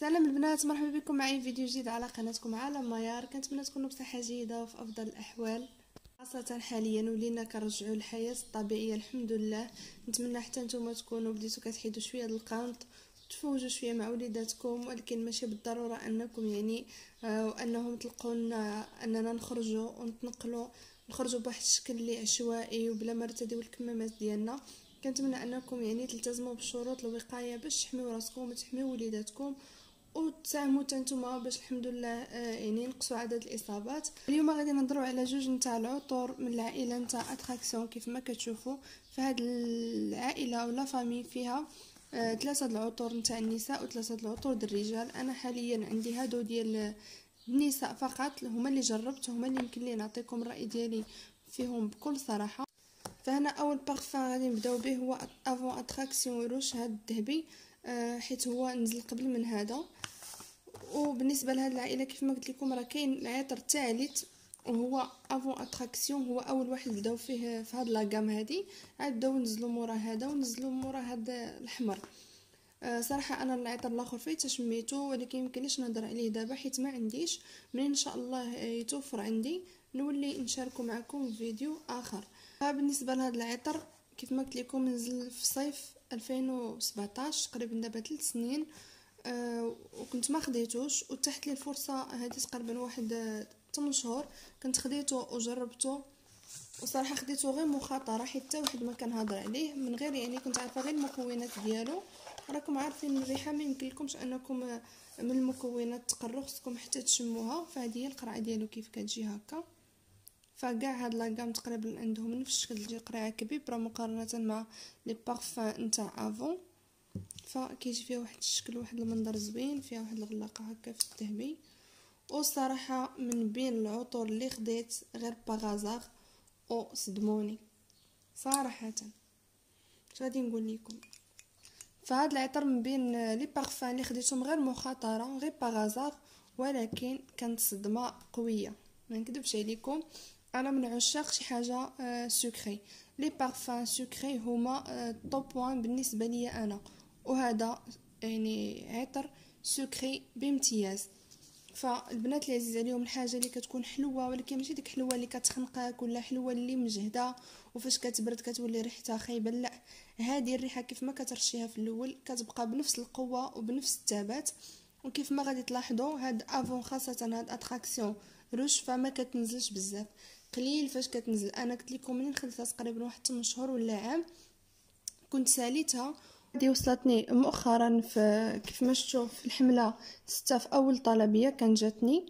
سلام البنات، مرحبا بكم معي في فيديو جديد على قناتكم عالم ميار. كنتمنى تكونوا بصحه جيده وفي افضل الاحوال، خاصه حاليا ولينا كنرجعوا للحياه الطبيعيه الحمد لله. نتمنى حتى نتوما تكونوا بديتوا كتحيدوا شويه القنط تفوجوا شويه مع وليداتكم، ولكن ماشي بالضروره انكم وانهم تلقونا اننا نخرجوا ونتنقلوا، نخرجوا بواحد الشكل اللي عشوائي وبلا ما نرتديو الكمامات ديالنا. كنتمنى انكم تلتزموا بالشروط الوقايه باش تحميو راسكم وتحميو وليداتكم، وتساهموا نتوما باش الحمد لله نقصوا عدد الاصابات. اليوم غادي نهضروا على جوج نتاع العطور من العائله نتاع اتراكسيون. كيف ما كتشوفوا فهاد العائله ولا فامي فيها ثلاثه العطور نتاع النساء وثلاثه العطور ديال الرجال. انا حاليا عندي هادو ديال النساء فقط، هما اللي جربت، هما اللي يمكن لي نعطيكم الراي ديالي فيهم بكل صراحه. فهنا اول بارفان غادي نبداو به هو افون اتراكسيون روش، هذا الذهبي، حيت هو نزل قبل من هذا. وبالنسبه لهاد العائله كيف ما قلت لكم راه كاين العطر الثالث وهو افون اتراكسيون، هو اول واحد بداو فيه في هاد لاغام هادي. عاد بداو نزلوا مورا هذا ونزلوا مورا هذا الاحمر. صراحه انا العطر الاخر فايته شميته، ولكن يمكنليش نهضر عليه دابا حيت ما عنديش. منين ان شاء الله يتوفر عندي نولي نشاركو معكم في فيديو اخر. بالنسبه لهذا العطر كيف ما قلت لكم نزل في صيف 2017 تقريبا دابا 3 سنين. وكنت ما خديتوش وتحت لي الفرصه هذه تقريبا واحد 8 شهور كنت خديته وجربته. وصراحه خديته غير مخاطره حيت حتى واحد ما كان هضر عليه، من غير كنت عارفه غير المكونات ديالو. راكم عارفين الريحه ما يمكن لكمش انكم من المكونات تقروا، خصكم حتى تشموها. فهذه هي القرعه ديالو كيف كتجي هكا. فكاع هاد لاغام تقريبا عندهم نفس الشكل، تجي قرعه كبيره مقارنه مع لي بارفان نتاع افون. فكيجي فيها واحد الشكل، واحد المنظر زوين، فيها واحد الغلاقه هكا في الذهبي. والصراحه من بين العطور اللي خديت غير باغازار او صدموني صراحه. اش غادي نقول لكم، فهاد العطر من بين لي بارفان اللي خديتهم غير مخاطره غير باغازار، ولكن كانت صدمه قويه ما نكذبش عليكم. انا من عشاق شي حاجه سكري، لي بارفان سكري هما توب وان بالنسبه لي انا، وهذا عطر سكري بامتياز. فالبنات اللي عزيز عليهم الحاجه اللي كتكون حلوه، ولكن ماشي ديك حلوه اللي كتخنقك ولا حلوه اللي مجهده وفاش كتبرد كتولي ريحتها خايبه، لا، هذه الريحه كيف ما كترشيها في الاول كتبقى بنفس القوه وبنفس الثبات. وكيف ما غادي تلاحظوا هاد افون خاصه هاد اتراكسيون روش فما كتنزلش بزاف، قليل فاش كتنزل. انا قلت لكم منين خديتها تقريبا واحد 8 شهور ولا عام كنت ساليتها. هذه وصلتني مؤخرا في كيف ما شفتوا في الحمله 6 في اول طلبيه كان جاتني.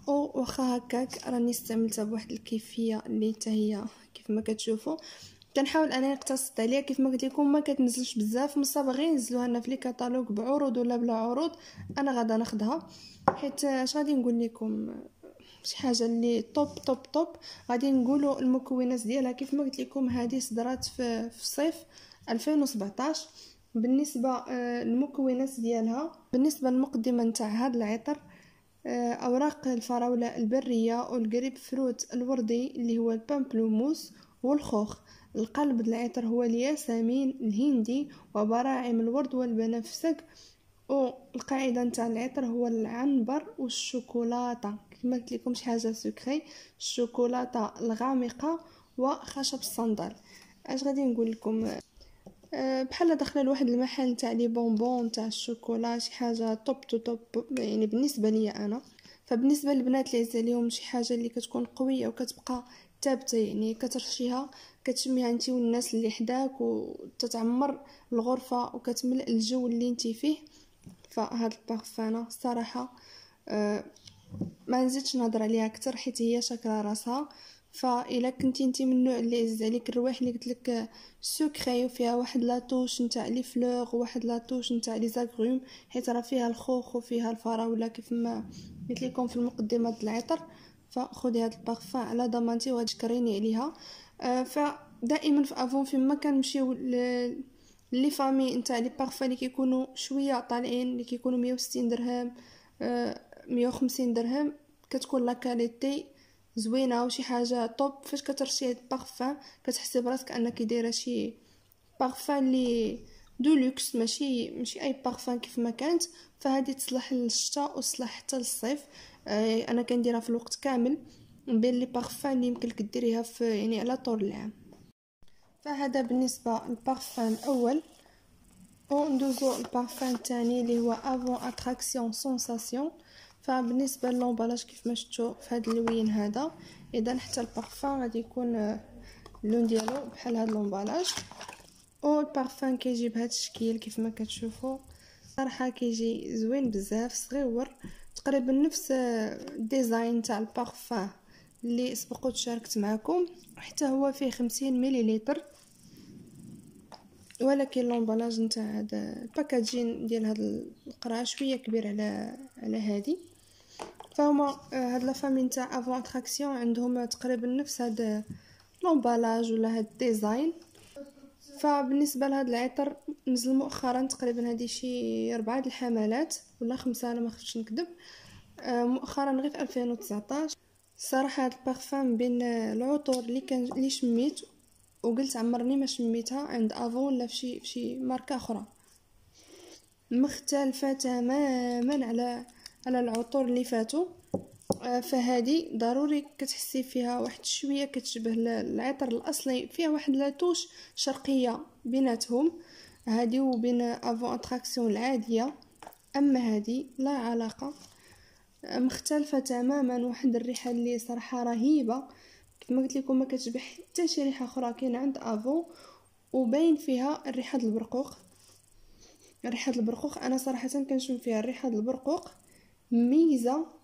واخا هكاك راني استعملتها بواحد الكيفيه اللي حتى هي كيف ما كتشوفوا. كنحاول انني نقتصد عليها، كيف ما قلت لكم ما كتنزلش بزاف، من الصبر غير ينزلوها لنا في لي كاتالوج بعروض ولا بلا عروض انا غادا ناخذها. حيت اش غادي نقول لكم، شي حاجه اللي توب توب توب. غادي نقولوا المكونات ديالها كيف ما قلت لكم هذه صدرات في صيف 2017. بالنسبه المكونات ديالها، بالنسبه للمقدمه نتاع هذا العطر، اوراق الفراوله البريه والجريب فروت الوردي اللي هو البامبلوموس والخوخ. القلب العطر هو الياسمين الهندي وبراعم الورد والبنفسج. والقاعده نتاع العطر هو العنبر والشوكولاته، كما قلت لكم شي حاجه سكري، الشوكولاته الغامقه وخشب الصندل. اش غادي نقول لكم، بحال داخله لواحد المحل تاع لي بونبون تاع الشوكولا، شي حاجه توب تو توب بالنسبه لي انا. فبالنسبه للبنات اللي عزيز عليهم شي حاجه اللي كتكون قويه وكتبقى ثابته، كترشيها كتشميها انت والناس اللي حداك وتتعمر الغرفه وكتملأ الجو اللي انت فيه. فهاد البارفانه الصراحه ما نزيدش نهضر عليها اكثر حيت هي شاكره راسها. فاذا كنتي انت من النوع اللي عزيز عليك الروايح اللي قلت لك سكري وفيها واحد لاطوش نتاع لي فلور وواحد لاطوش نتاع لي زاغروم، حيت راه فيها الخوخ وفيها الفراوله كيف ما قلت لكم في المقدمه د العطر، فخذي هذا البارفان على ضمانتي وتشكريني عليها. فدائما في افون فيما كنمشيو لي فامي نتاع لي بارفان اللي كيكونوا شويه طالعين، اللي كيكونوا 160 درهم 150 درهم، كتكون لا كاليتي زوينه وشي حاجه طوب. فاش كترشي هاد البارفان كتحسي براسك انك دايره شي بارفان اللي دولوكس، ماشي اي بارفان كيف ما كانت. فهذه تصلح للشتاء وتصلح حتى للصيف. انا كنديرها في الوقت كامل، من بين لي بارفان اللي يمكن لك ديريها في يعني على طول العام. فهذا بالنسبه للبارفان الاول. وندوزو البارفان الثاني اللي هو افون اتراكسيون سونساسيون. فبالنسبه للومبالاج كيف ما شفتوا في هذا اللوين هذا، اذا حتى البارفان غادي يكون اللون ديالو بحال هذا اللومبالاج. والبارفان كيجي بهذا الشكل كيف ما كتشوفوا. صراحه كيجي زوين بزاف، صغيور تقريبا نفس الديزاين تاع البارفان اللي سبقت شاركت معكم. حتى هو فيه 50 مليلتر، ولكن لومبالاج نتاع هذا الباكاجين ديال هذا القرعه شويه كبير على هذه. فهما هاد لا فامي نتاع افون اتراكسيون عندهم تقريبا نفس هذا لومبالاج ولا هاد الديزاين. فبالنسبه لهذا العطر نزل مؤخرا تقريبا هذه شي 4 الحملات ولا 5 انا ما خفتش نكذب، مؤخرا غير في 2019. صراحه هاد البارفان بين العطور اللي شميت وقلت عمرني ما شميتها عند افون ولا في شي ماركه اخرى، مختلفه تماما على العطور اللي فاتوا. فهذه ضروري كتحسي فيها واحد شويه كتشبه العطر الاصلي، فيها واحد لاتوش شرقيه بيناتهم هذه وبين افون اتراكسيون العاديه. اما هذه لا علاقه، مختلفه تماما، واحد الريحه اللي صراحه رهيبه كيف ما قلت لكم، ما كتشبه حتى شي ريحه اخرى كاينه عند افون. وباين فيها ريحه البرقوق. ريحه البرقوق انا صراحه كنشم فيها ريحه البرقوق ميزه،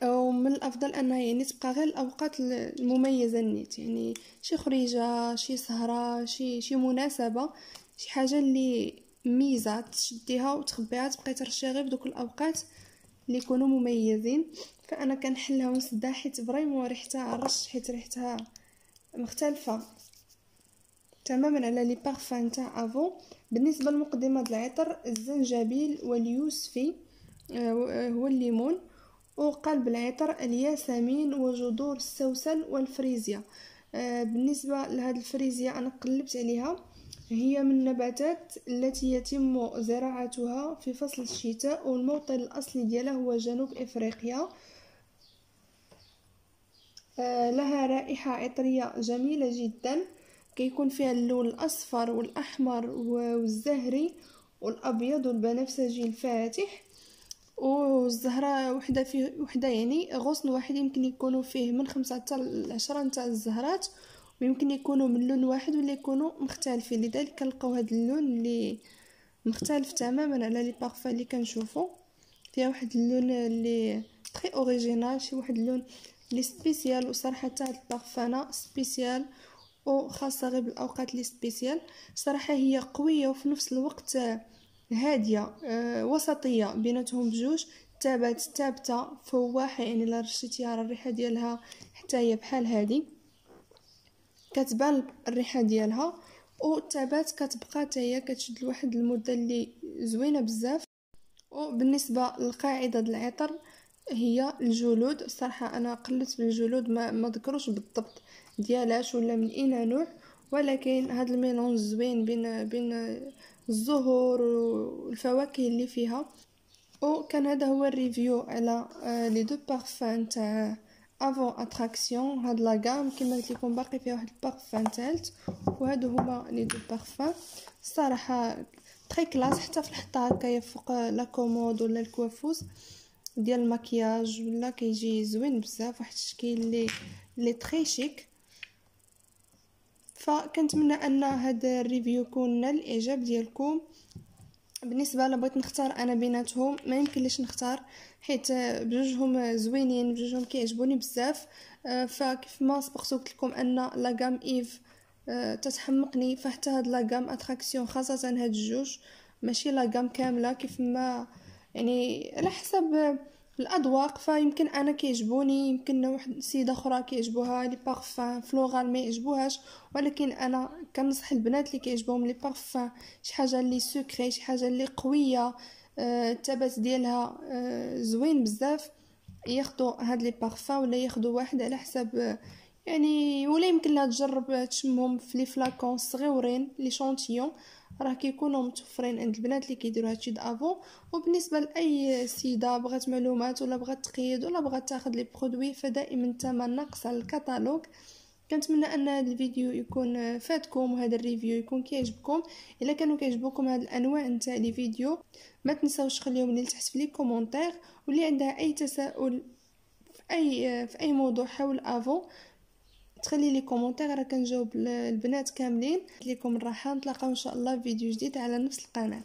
ومن الافضل انها يعني تبقى غير الاوقات المميزه نيت، يعني شي خريجه، شي سهره، شي مناسبه، شي حاجه اللي ميزه تشديها وتخبيها تبقاي ترشيها غير بدوك الاوقات اللي يكونوا مميزين. فانا كنحلها ونسدها حيت فريمون ريحتها عرش، حيت ريحتها مختلفه تماما على لي بارفان تاع افون. بالنسبه لمقدمات العطر الزنجبيل واليوسفي هو الليمون، وقلب العطر الياسمين وجذور السوسن والفريزيا. بالنسبه لهاد الفريزيا انا قلبت عليها، هي من النباتات التي يتم زراعتها في فصل الشتاء، والموطن الاصلي ديالها هو جنوب افريقيا. لها رائحه عطريه جميله جدا، كيكون فيها اللون الاصفر والاحمر والزهري والابيض والبنفسجي الفاتح. والزهره وحده يعني غصن واحد يمكن يكونوا فيه من 5 حتى 10 نتاع الزهرات، ويمكن يكونوا من لون واحد ولا يكونوا مختلفين، لذلك كنلقاو هذا اللون اللي مختلف تماما على لي بارفان اللي كنشوفوا. فيها واحد اللون اللي تري اوريجينال، شي واحد اللون لي سبيسيال. وصراحه تاع البارفانه سبيسيال وخاصه غير بالاوقات لي سبيسيال. صراحه هي قويه وفي نفس الوقت هاديه، وسطيه بيناتهم بجوج. ثابته فواحه، يعني لا رشيتيها على الريحه ديالها حتى هي بحال هادي كتبان الريحه ديالها، والثبات كتبقى حتى هي كتشد لواحد المده اللي زوينه بزاف. وبالنسبه لقاعده العطر هي الجلود. الصراحه انا قلت بالجلود ما ذكروش بالضبط ديالاش ولا من اين نوع، ولكن هذا الميلونج زوين بين الزهور والفواكه اللي فيها. وكان هذا هو الريفيو على لي دو بارفان تاع افون اتراكسيون. هاد لا غام كما قلت لكم باقي فيها واحد البارفان ثالث، وهادو هما لي دو بارفان الصراحه تري كلاس. حتى في الحطه هكايا فوق لا كومود ولا الكوافوس ديال المكياج ولا كيجي زوين بزاف، واحد الشكل اللي تري شيك. فكنتمنى ان هذا الريفيو يكون نال الاعجاب ديالكم. بالنسبه لا بغيت نختار انا بيناتهم ما يمكن ليش نختار، حيت بجوجهم زوينين، بجوجهم كيعجبوني بزاف. فكيف ما سبقت قلت لكم ان لا غام ايف تتحمقني، فحتى هاد لا غام اتراكسيون خاصه هاد الجوج، ماشي لا غام كامله كيف ما يعني على حسب الاذواق. فيمكن انا كيعجبوني، يمكن واحد سيده اخرى كيعجبوها لي بارفان فلورال ما يعجبوهاش، ولكن انا كنصح البنات اللي كيعجبهم لي بارفان شي حاجه اللي سكري، شي حاجه اللي قويه، الثبات ديالها زوين بزاف، ياخذوا هاد لي بارفان ولا ياخذوا واحد على حسب يعني. ولا يمكن لها تجرب تشمهم في لي فلاكون صغيورين لي شونتيون راه كيكونوا متوفرين عند البنات اللي كيديروا هادشي دافون. وبالنسبه لاي سيده بغات معلومات ولا بغات تقيد ولا بغات تاخذ لي برودوي، فدائما الثمن ناقص على الكتالوج. كنتمنى ان هذا الفيديو يكون فاتكم وهذا الريفيو يكون كيعجبكم. الا كانوا كيعجبوكم هاد الانواع نتاع لي فيديو ما تنساوش خليهم لي تحت في لي كومونتير. واللي عندها اي تساؤل في اي موضوع حول افون تخلي لي كومونتير، راه كنجاوب البنات كاملين. لكم الراحه، نتلاقاو ان شاء الله في فيديو جديد على نفس القناه.